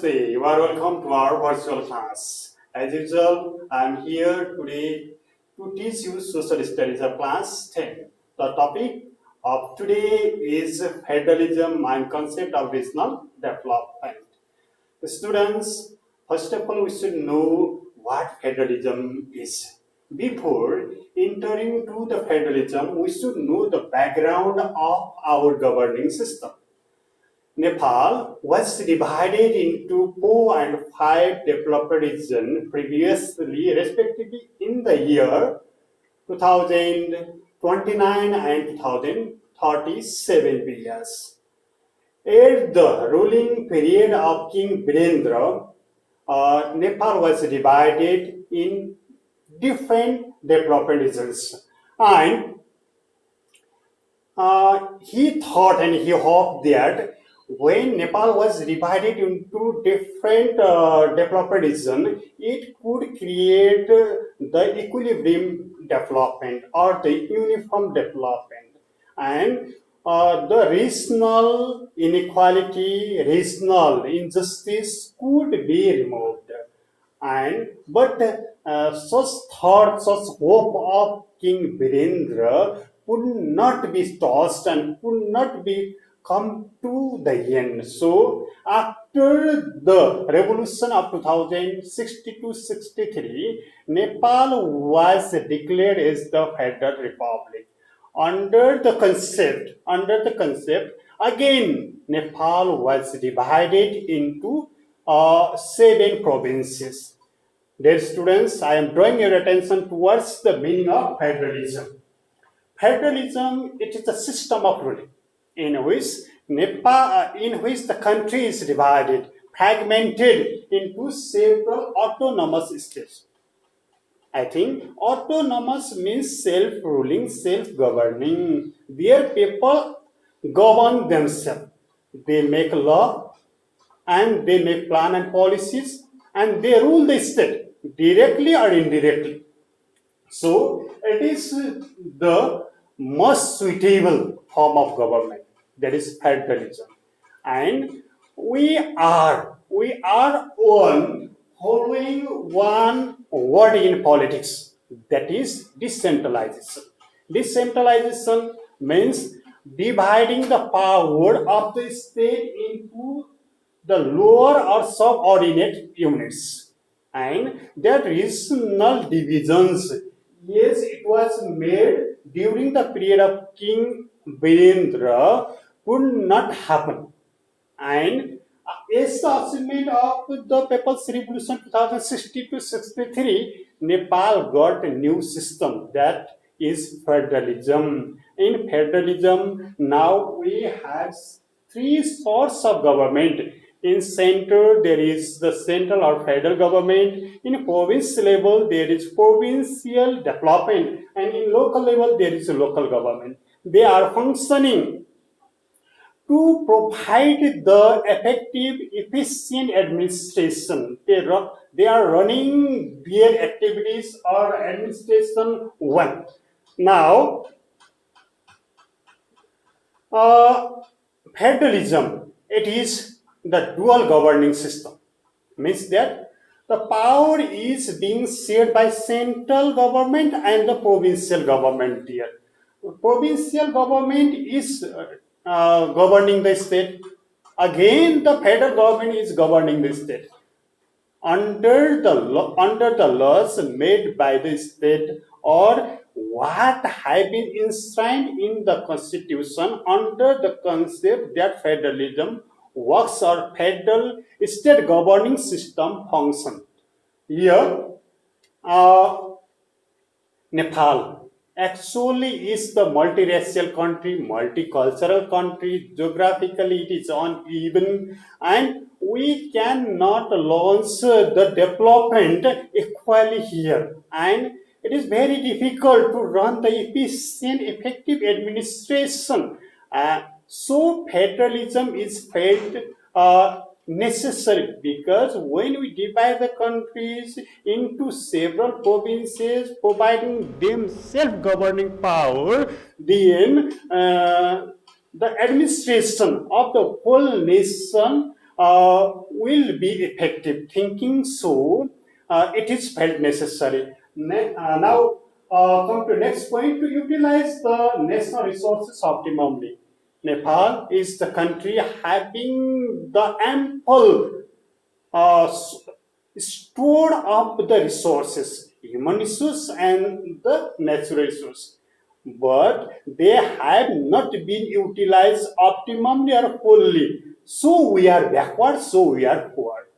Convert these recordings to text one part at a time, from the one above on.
Namaste. You are welcome to our virtual class. As usual, I am here today to teach you social studies of class 10. The topic of today is federalism and concept of regional development. Students, first of all, we should know what federalism is. Before entering to the federalism, we should know the background of our governing system. Nepal was divided into 4 and 5 developed regions previously, respectively, in the year 2029 and 2037 periods. At the ruling period of King Birendra, Nepal was divided in different development regions, and he thought and he hoped that when Nepal was divided into different development regions, it could create the equilibrium development or the uniform development, and the regional inequality, regional injustice could be removed. But such thought, such hope of King Birendra could not be touched and could not be come to the end. So after the revolution of 2062-63, Nepal was declared as the Federal Republic. Under the concept, again Nepal was divided into 7 provinces. Dear students, I am drawing your attention towards the meaning of federalism. Federalism, it is a system of ruling in which the country is divided, fragmented into several autonomous states. I think autonomous means self-ruling, self-governing, where people govern themselves. They make law and they make plan and policies and they rule the state directly or indirectly. So it is the most suitable form of government, that is federalism. And we are on following one word in politics, that is decentralization. Decentralization means dividing the power of the state into the lower or subordinate units, and that regional divisions, yes, it was made during the period of King Birendra, could not happen. And as the achievement of the People's Revolution 2060-63, Nepal got a new system, that is federalism. In federalism, now we have 3 sorts of government. In center, there is the central or federal government. In province level, there is provincial development, and in local level, there is a local government. They are functioning to provide the effective, efficient administration. They are running their activities or administration well. Now, federalism, it is the dual governing system. Means that the power is being shared by central government and the provincial government here. Provincial government is governing the state. Again, the federal government is governing the state under the laws made by the state, or what have been enshrined in the constitution under the concept that federalism works or federal state governing system function. Here, Nepal actually is the multiracial country, multicultural country. Geographically, it is uneven, and we cannot launch the development equally here. And it is very difficult to run the efficient, effective administration. So federalism is felt necessary, because when we divide the countries into several provinces, providing them self-governing power, then the administration of the whole nation will be effective thinking, so it is felt necessary. Now, come to next point, to utilize the national resources optimally. Nepal is the country having the ample stored up the resources, human resource and the natural resource, but they have not been utilized optimally or fully. So we are backward, so we are poor.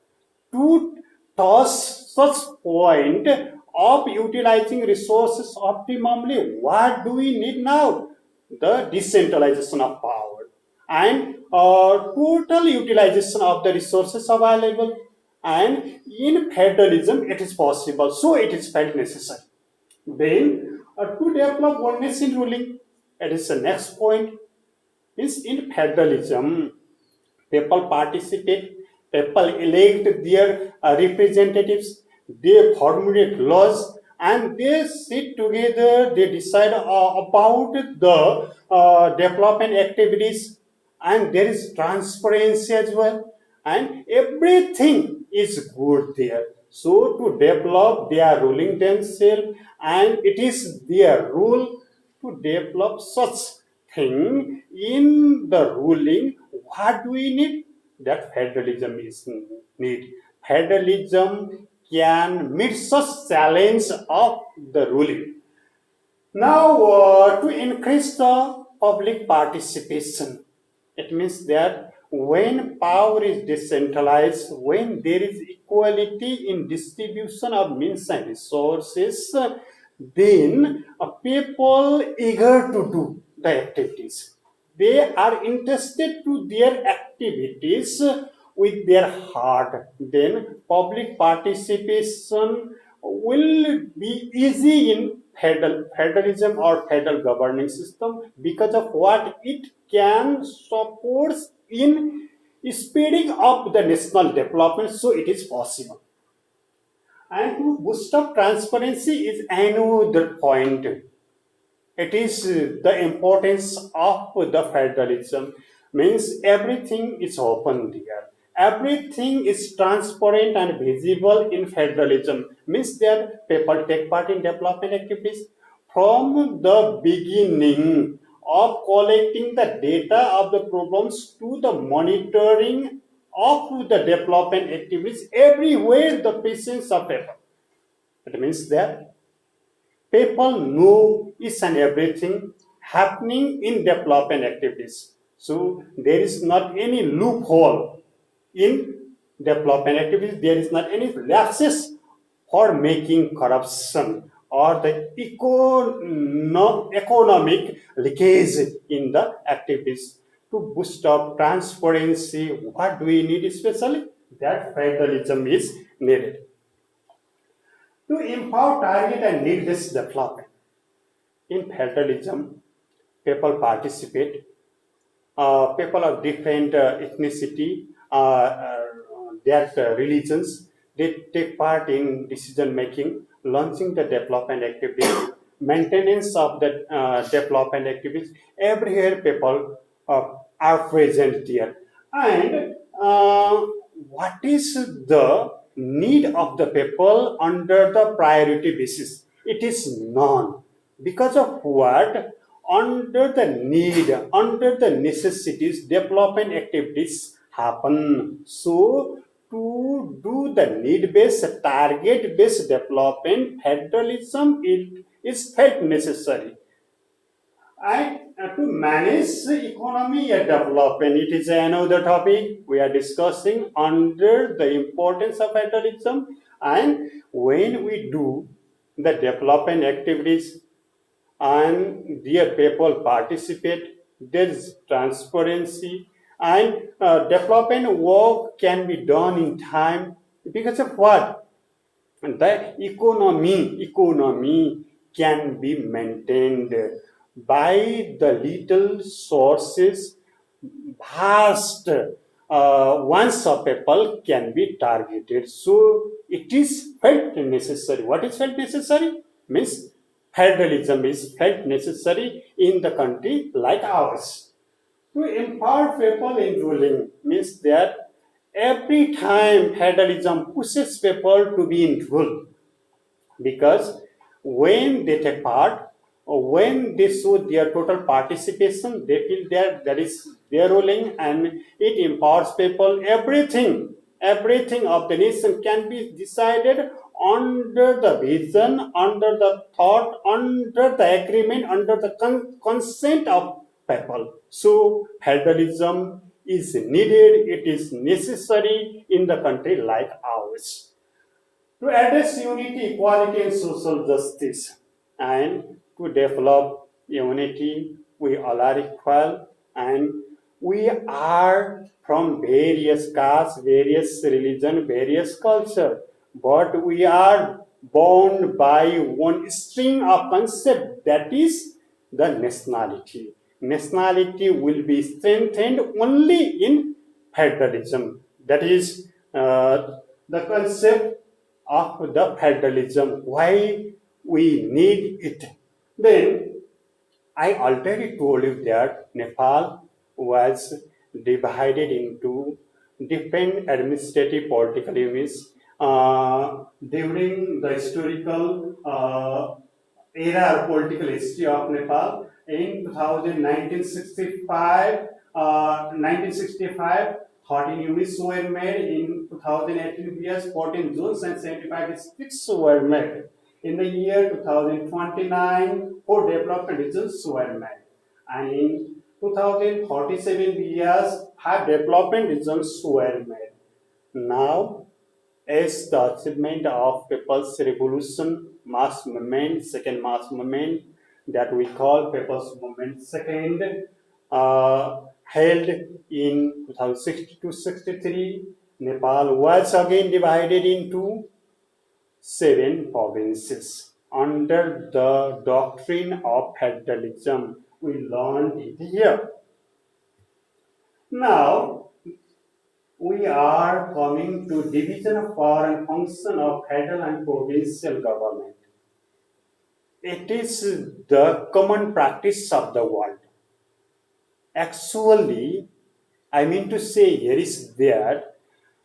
To toss such point of utilizing resources optimally, what do we need now? The decentralization of power and total utilization of the resources available. And in federalism, it is possible, so it is felt necessary. Then, to develop oneness in ruling, it is the next point. Is in federalism, people participate, people elect their representatives, they formulate laws, and they sit together, they decide about the development activities, and there is transparency as well, and everything is good there. So, to develop, they are ruling themselves, and it is their rule to develop such thing in the ruling. What do we need? That federalism is need. Federalism can meet such challenge of the ruling. Now, to increase the public participation, it means that when power is decentralized, when there is equality in distribution of means and resources, then people eager to do the activities. They are interested to their activities with their heart. Then public participation will be easy in federalism or federal governing system, because of what it can support in speeding up the national development, so it is possible. And to boost up transparency is another point. It is the importance of the federalism, means everything is open there, everything is transparent and visible in federalism, means that people take part in development activities from the beginning of collecting the data of the problems to the monitoring of the development activities everywhere, the presence of people. It means that people know each and everything happening in development activities. So there is not any loophole in development activities. There is not any lapses for making corruption or the economic leakage in the activities. To boost up transparency, what do we need especially? That federalism is needed. To empower target and need-based development. In federalism, people participate, people of different ethnicity, their religions, they take part in decision making, launching the development activities, maintenance of the development activities. Everywhere people are present there. And what is the need of the people under the priority basis? It is none. Because of what? Under the need, under the necessities, development activities happen. So, to do the need-based, target-based development, federalism it is felt necessary. And to manage the economy and development, it is another topic we are discussing under the importance of federalism. And when we do the development activities and their people participate, there is transparency, and development work can be done in time, because of what? The economy can be maintained by the little sources. Vast ones of people can be targeted, so it is felt necessary. What is felt necessary? Means federalism is felt necessary in the country like ours. To empower people in ruling, means that Every time federalism pushes people to be in rule, because when they take part or when they show their total participation, they feel that is their ruling and it empowers people. Everything of the nation can be decided under the vision, under the thought, under the agreement, under the consent of people. So federalism is needed, it is necessary in the country like ours to address unity, equality, and social justice, and to develop unity. We all are equal, and we are from various castes, various religion, various culture, but we are bound by one string of concept, that is the nationality. Nationality will be strengthened only in federalism. That is the concept of the federalism, why we need it. Then I already told you that Nepal was divided into different administrative political units during the historical era or political history of Nepal. In 1965, 13 units were made. In 2018 years, 14 zones and 75 districts were made. In the year 2029, 4 development regions were made. And in 2047 years, 5 development regions were made. Now, as the achievement of People's Revolution mass movement, second mass movement, that we call People's Movement Second, held in 2060 Nepal was again divided into 7 provinces under the doctrine of federalism. We learned it here. Now, we are coming to division of power and function of federal and provincial government. It is the common practice of the world. Actually, I mean to say here is that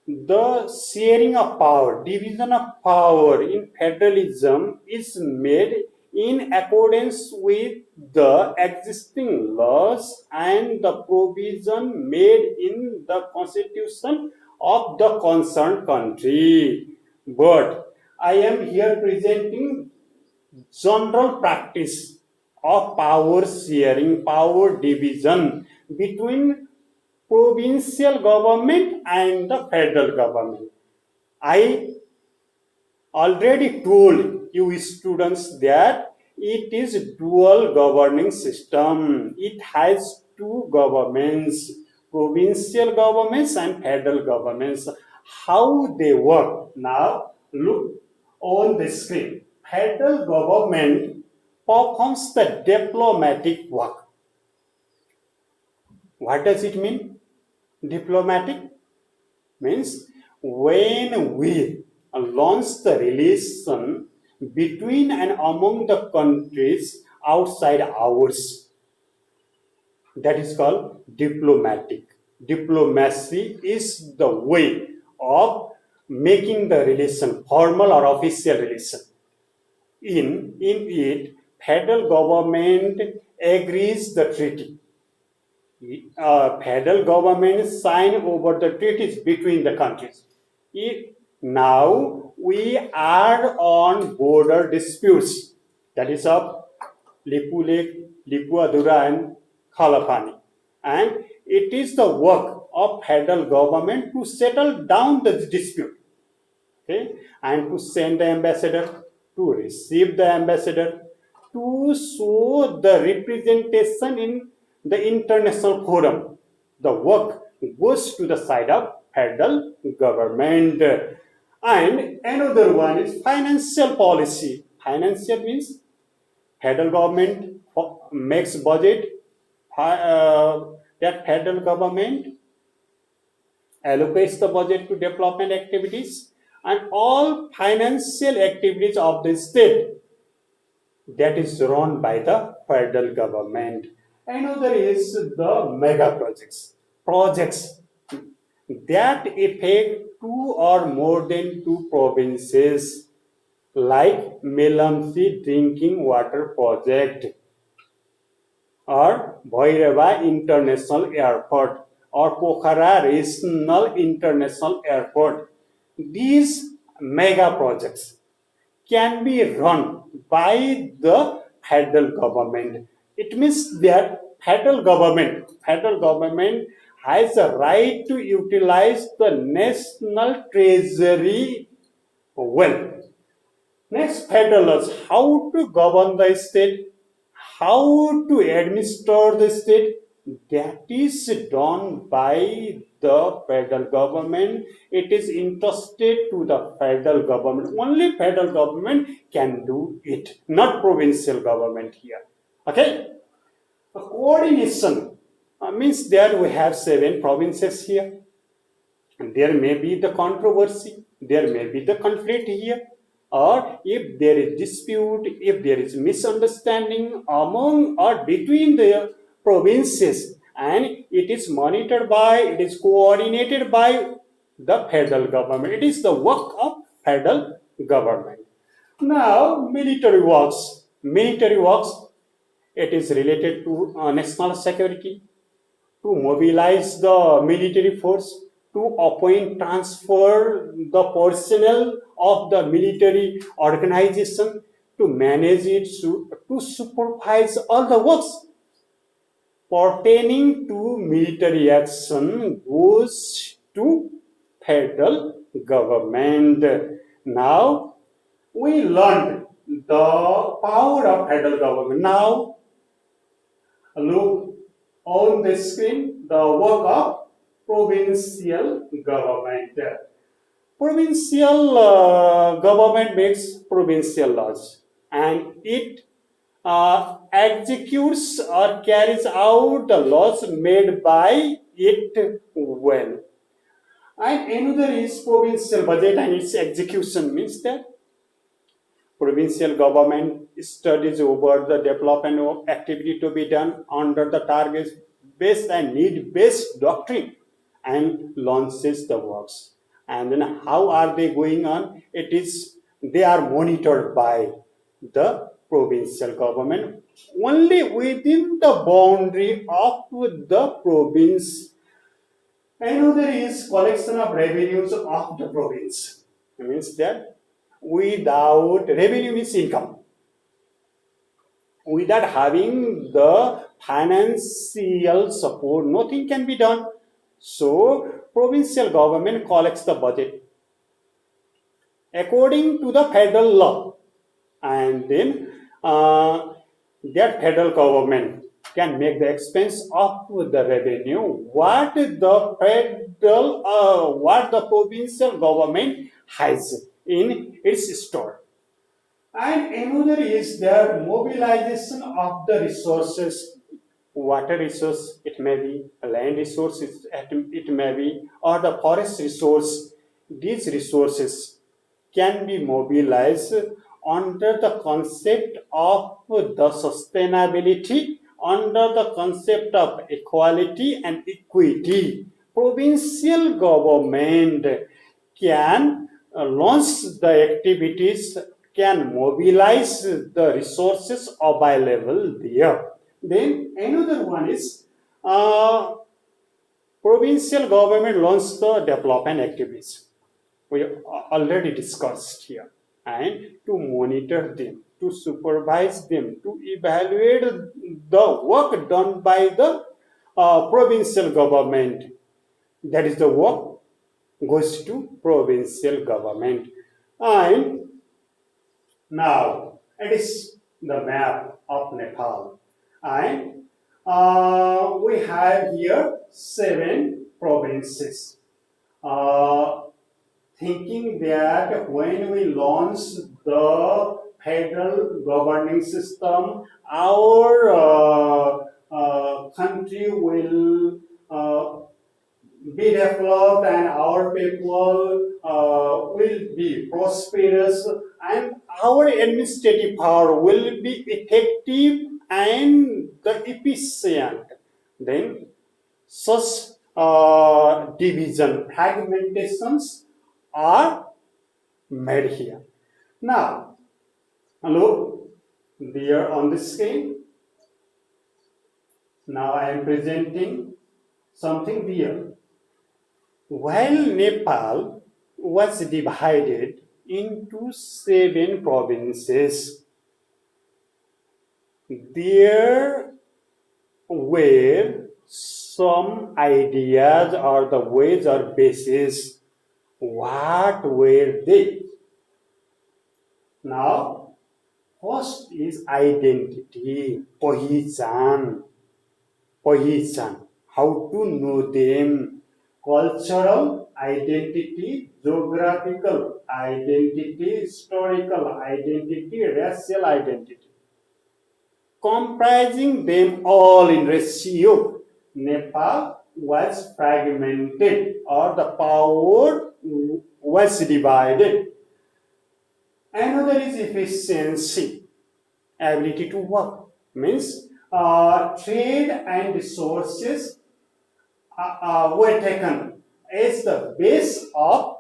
the sharing of power, division of power in federalism is made in accordance with the existing laws and the provision made in the constitution of the concerned country. But I am here presenting general practice of power sharing, power division between provincial government and the federal government. I already told you students that it is dual governing system. It has two governments, provincial governments and federal governments. How they work? Now look on the screen. Federal government performs the diplomatic work. What does it mean? Diplomatic means when we launch the relation between and among the countries outside ours, that is called diplomatic. Diplomacy is the way of making the relation formal or official relation. In it, federal government agrees the treaty. Federal government sign over the treaties between the countries. Now we are on border disputes, that is of Lipu Lake, Lipuadura and Khalapani. And it is the work of federal government to settle down the dispute, okay, and to send the ambassador, to receive the ambassador, to show the representation in the international forum. The work goes to the side of federal government. And another one is financial policy. Financial means federal government makes budget, that federal government allocates the budget to development activities, and all financial activities of the state that is run by the federal government. Another is the mega projects. that affect two or more than two provinces, like Melamsi Drinking Water Project or Bhairava International Airport or Pokhara Regional International Airport. These mega projects can be run by the federal government. It means that federal government has a right to utilize the national treasury well. Next, federals, how to govern the state, how to administer the state, that is done by the federal government. It is entrusted to the federal government. Only federal government can do it, not provincial government here. Okay? The coordination means that we have 7 provinces here. And there may be the controversy, there may be the conflict here, or if there is dispute, if there is misunderstanding among or between the provinces, and it is monitored by, it is coordinated by the federal government. It is the work of federal government. Now, military works. Military works, it is related to national security, to mobilize the military force, to appoint, transfer the personnel of the military organization, to manage it, to supervise all the works pertaining to military action goes to federal government. Now we learned the power of federal government. Now look on the screen the work of provincial government. Provincial government makes provincial laws, and it executes or carries out the laws made by it well. And another is provincial budget and its execution, means that provincial government studies over the development of activity to be done under the target-based and need-based doctrine and launches the works. And then how are they going on? They are monitored by the provincial government only within the boundary of the province. Another is collection of revenues of the province. It means that without revenue means income. Without having the financial support, nothing can be done. So, provincial government collects the budget according to the federal law, and then that federal government can make the expense of the revenue what the provincial government has in its store. And another is the mobilization of the resources, water resource, it may be land resources, it may be, or the forest resource. These resources can be mobilized under the concept of the sustainability, under the concept of equality and equity. Provincial government can launch the activities, can mobilize the resources available there. Then another one is provincial government launched the development activities. We already discussed here, and to monitor them, to supervise them, to evaluate the work done by the provincial government. That is the work goes to provincial government. And now it is the map of Nepal, and we have here 7 provinces. Thinking that when we launch the federal governing system, our country will be developed and our people will be prosperous and our administrative power will be effective and the efficient. Then such division, fragmentations are made here. Now, hello, there on the screen. Now I am presenting something here. While Nepal was divided into 7 provinces, there were some ideas or the ways or basis. What were they? Now, first is identity, पहिचान, how to know them, cultural identity, geographical identity, historical identity, racial identity. Comprising them all in ratio, Nepal was fragmented or the power was divided. Another is efficiency, ability to work, means trade and resources were taken as the base of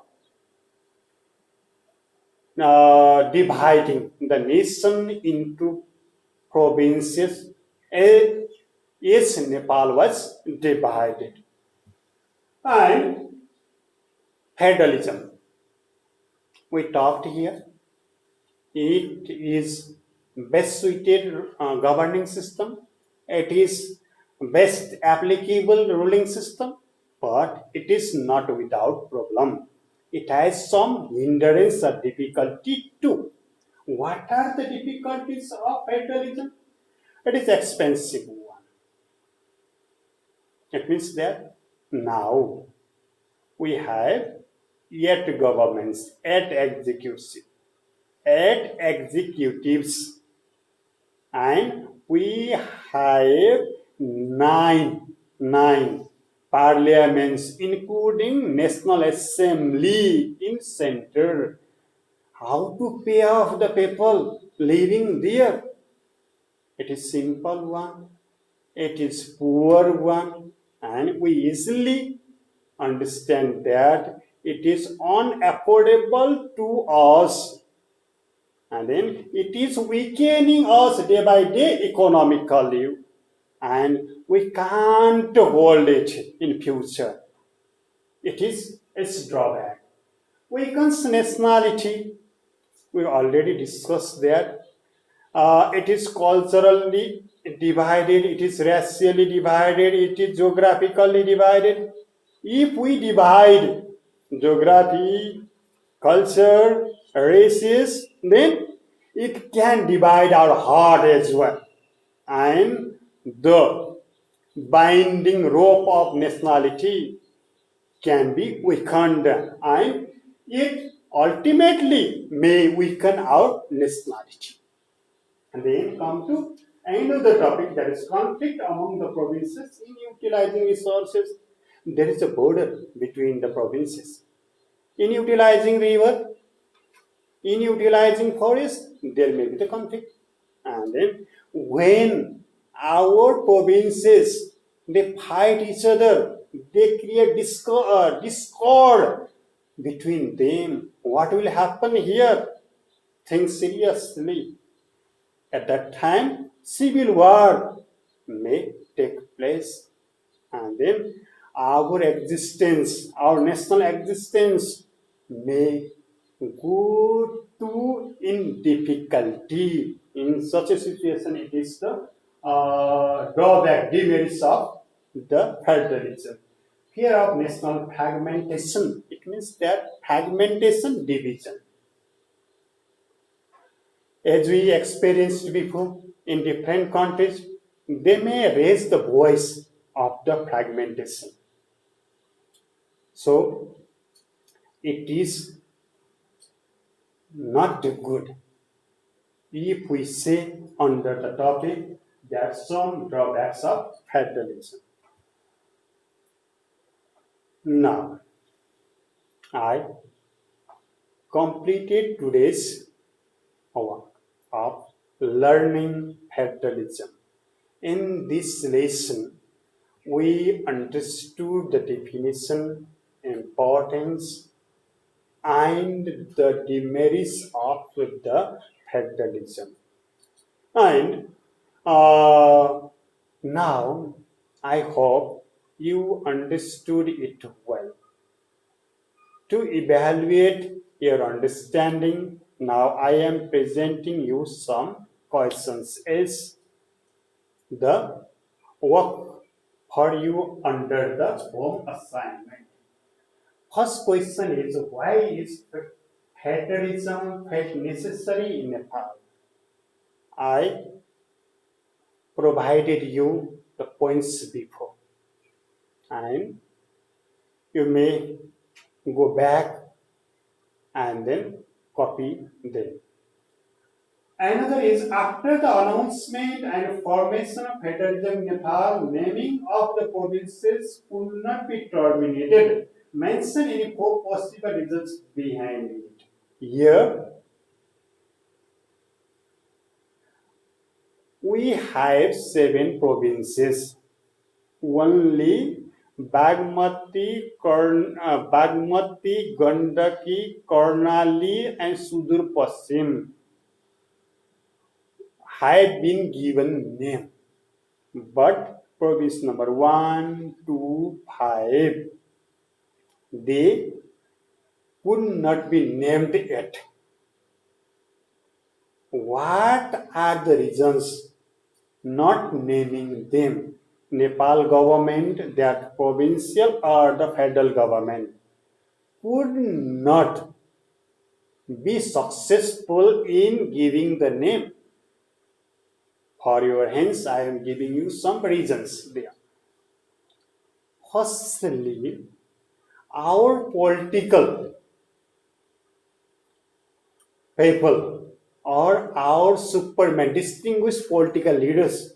dividing the nation into provinces as Nepal was divided. And federalism, we talked here, it is best suited governing system, it is best applicable ruling system, but it is not without problem. It has some hindrance or difficulty too. What are the difficulties of federalism? It is expensive one. It means that now we have 8 governments, 8 executives, and we have nine parliaments, including National Assembly in center. How to pay off the people living there? It is simple one, it is poor one, and we easily understand that it is unaffordable to us, and then it is weakening us day by day economically, and we can't hold it in future. It is its drawback. Weakens nationality. We already discussed that. It is culturally divided, it is racially divided, it is geographically divided. If we divide geography, culture, races, then it can divide our heart as well. And the binding rope of nationality can be weakened, and it ultimately may weaken our nationality. And then come to another topic, that is conflict among the provinces in utilizing resources. There is a border between the provinces. In utilizing river, in utilizing forest, there may be the conflict. And then when our provinces, they fight each other, they create discord between them, what will happen here? Think seriously. At that time, civil war may take place, and then our existence, our national existence may go to in difficulty. In such a situation, it is the drawback, demerits of the federalism. Fear of national fragmentation. It means that fragmentation, division. As we experienced before in different countries, they may raise the voice of the fragmentation. So, it is not good if we say under the topic there are some drawbacks of federalism. Now, I completed today's work of learning federalism. In this lesson, we understood the definition, importance, and the demerits of the federalism. And now I hope you understood it well. To evaluate your understanding, now I am presenting you some questions as the work for you under the home assignment. First question is, why is federalism felt necessary in Nepal? I provided you the points before, and you may go back and then copy them. Another is, after the announcement and formation of federalism in Nepal, naming of the provinces could not be terminated. Mention any four possible reasons behind it. Here we have 7 provinces. Only Bagmati, Gandaki, Karnali, and Sudur Pasim have been given name. But province number 1, 2, 5, they could not be named yet. What are the reasons not naming them? Nepal government, that provincial or the federal government, could not be successful in giving the name. For your hands, I am giving you some reasons there. Firstly, our political people or our supermen, distinguished political leaders,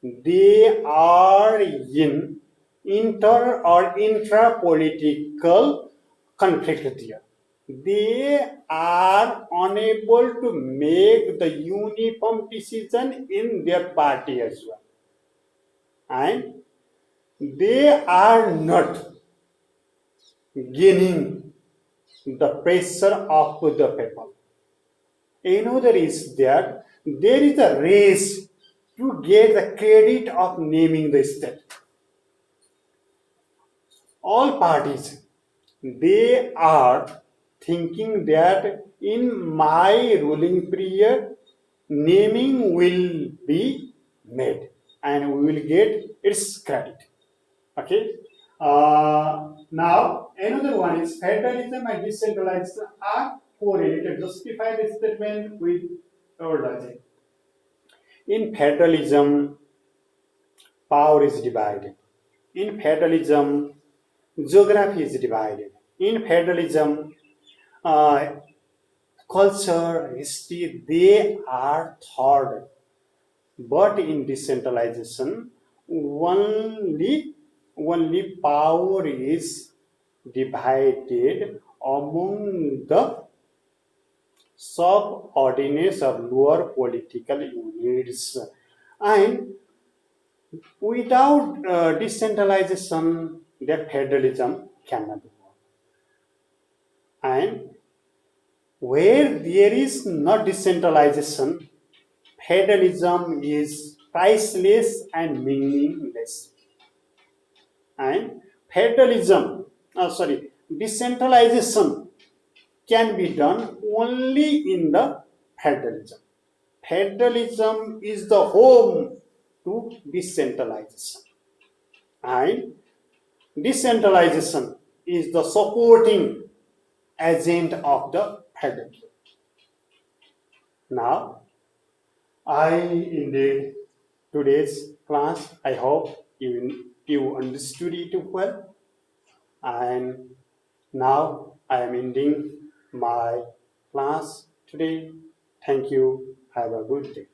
they are in inter or intra-political conflict there. They are unable to make the uniform decision in their party as well. And they are not gaining the pressure of the people. Another is that there is a race to get the credit of naming the state. All parties, they are thinking that in my ruling period, naming will be made and we will get its credit. Okay. Now, another one is, federalism and decentralization are correlated. Justify the statement with our logic. In federalism, power is divided. In federalism, geography is divided. In federalism, uh, culture, history, they are third. But in decentralization, only power is divided among the subordinates or lower political units. And without decentralization, the federalism cannot work. And where there is no decentralization, federalism is priceless and meaningless. And decentralization can be done only in the federalism. Federalism is the home to decentralization, and decentralization is the supporting agent of the federalism. Now, I ended today's class. I hope you understood it well, and now I am ending my class today. Thank you. Have a good day.